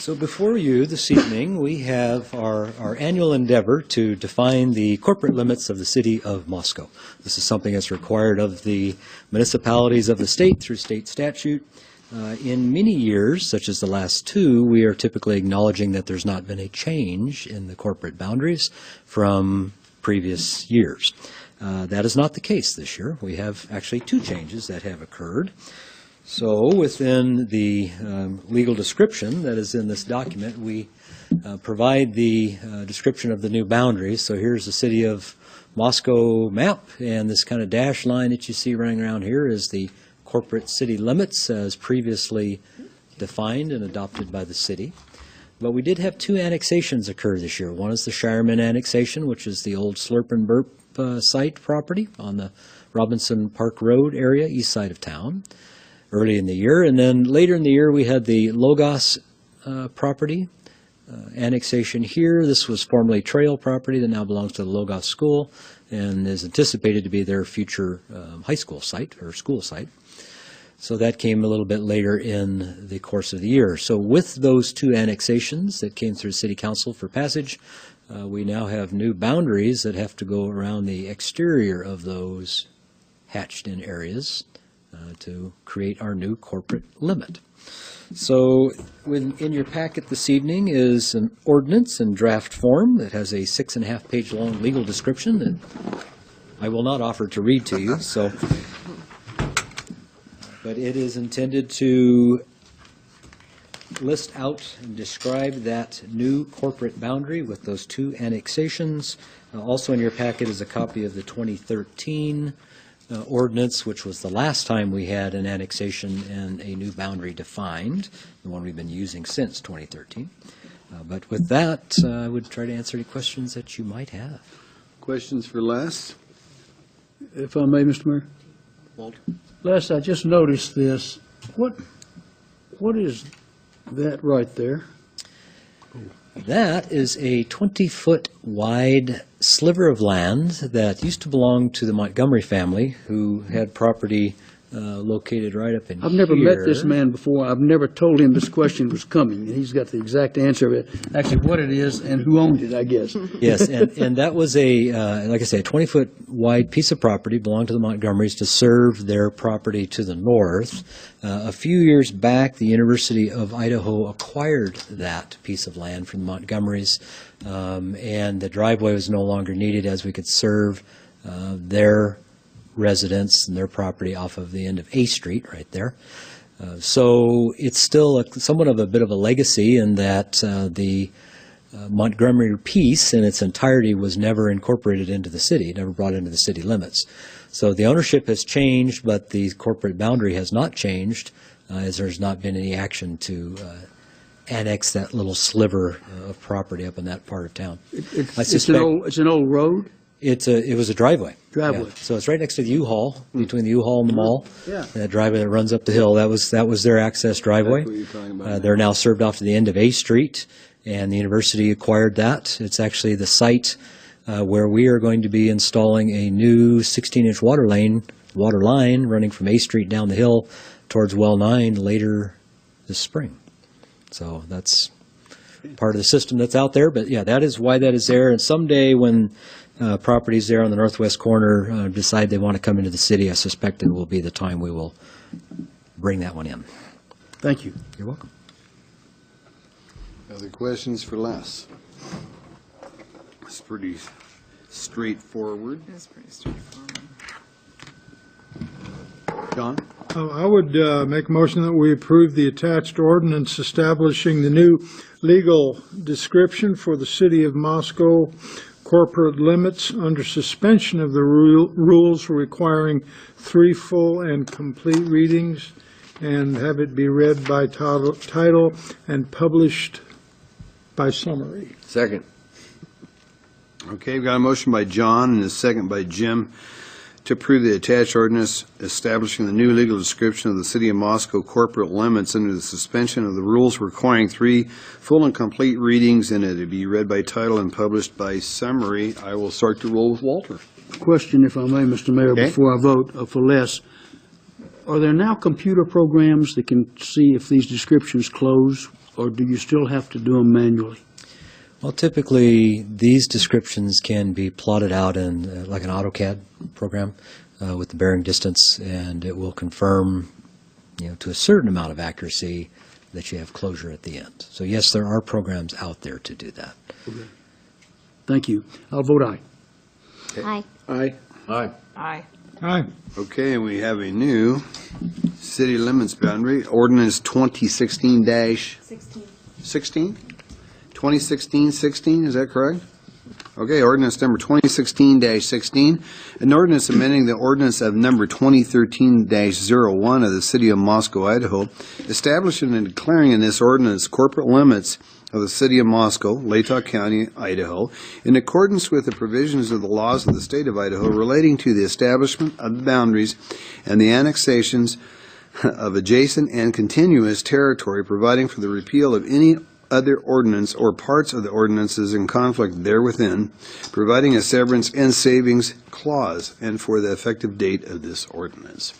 So before you this evening, we have our annual endeavor to define the corporate limits of the city of Moscow. This is something that's required of the municipalities of the state through state statute. In many years, such as the last two, we are typically acknowledging that there's not been a change in the corporate boundaries from previous years. That is not the case this year. We have actually two changes that have occurred. So within the legal description that is in this document, we provide the description of the new boundaries. So here's the city of Moscow map, and this kind of dash line that you see running around here is the corporate city limits as previously defined and adopted by the city. But we did have two annexations occur this year. One is the Shireman annexation, which is the old Slurp and Burp site property on the Robinson Park Road area, east side of town, early in the year. And then later in the year, we had the Logos property annexation here. This was formerly trail property that now belongs to the Logos School and is anticipated to be their future high school site or school site. So that came a little bit later in the course of the year. So with those two annexations that came through City Council for passage, we now have new boundaries that have to go around the exterior of those hatched-in areas to create our new corporate limit. So in your packet this evening is an ordinance in draft form that has a 6.5-page long legal description that I will not offer to read to you. So, but it is intended to list out and describe that new corporate boundary with those two annexations. Also in your packet is a copy of the 2013 ordinance, which was the last time we had an annexation and a new boundary defined, the one we've been using since 2013. But with that, I would try to answer any questions that you might have. Questions for Les? If I may, Mr. Mayor. Walter? Les, I just noticed this. What is that right there? That is a 20-foot wide sliver of land that used to belong to the Montgomery family, who had property located right up in here. I've never met this man before. I've never told him this question was coming, and he's got the exact answer of it. Actually, what it is and who owned it, I guess. Yes, and that was a, like I say, a 20-foot wide piece of property belonged to the Montgomerys to serve their property to the north. A few years back, the University of Idaho acquired that piece of land from the Montgomerys, and the driveway was no longer needed as we could serve their residents and their property off of the end of A Street right there. So it's still somewhat of a bit of a legacy in that the Montgomery piece in its entirety was never incorporated into the city, never brought into the city limits. So the ownership has changed, but the corporate boundary has not changed, as there's not been any action to annex that little sliver of property up in that part of town. It's an old road? It was a driveway. Driveway. Yeah. So it's right next to the U-Haul, between the U-Haul and the mall. Yeah. And that driveway that runs up the hill, that was their access driveway. That's what you're talking about. They're now served off to the end of A Street, and the university acquired that. It's actually the site where we are going to be installing a new 16-inch water line running from A Street down the hill towards Well 9 later this spring. So that's part of the system that's out there. But yeah, that is why that is there. And someday when properties there on the northwest corner decide they want to come into the city, I suspect it will be the time we will bring that one in. Thank you. You're welcome. Other questions for Les? It's pretty straightforward. That's pretty straightforward. John? I would make a motion that we approve the attached ordinance establishing the new legal description for the city of Moscow corporate limits under suspension of the rules requiring 3 full and complete readings, and have it be read by title and published by summary. Second. Okay, we've got a motion by John and a second by Jim to approve the attached ordinance establishing the new legal description of the city of Moscow corporate limits under the suspension of the rules requiring 3 full and complete readings, and it to be read by title and published by summary. I will start to roll with Walter. Question, if I may, Mr. Mayor, Okay. before I vote for Les. Are there now computer programs that can see if these descriptions close or do you still have to do them manually? Well, typically, these descriptions can be plotted out in like an AutoCAD program with the bearing distance, and it will confirm, to a certain amount of accuracy that you have closure at the end. So yes, there are programs out there to do that. Okay. Thank you. I'll vote aye. Aye. Aye. Aye. Aye. Aye. Okay, and we have a new city limits boundary, ordinance 2016-16? 2016-16, is that correct? Okay, ordinance number 2016-16, an ordinance amending the ordinance of number 2013-01 of the city of Moscow, Idaho, establishing and declaring in this ordinance corporate limits of the city of Moscow, Latah County, Idaho, in accordance with the provisions of the laws of the state of Idaho relating to the establishment of the boundaries and the annexations of adjacent and continuous territory, providing for the repeal of any other ordinance or parts of the ordinances in conflict therewithin, providing a severance and savings clause, and for the effective date of this ordinance.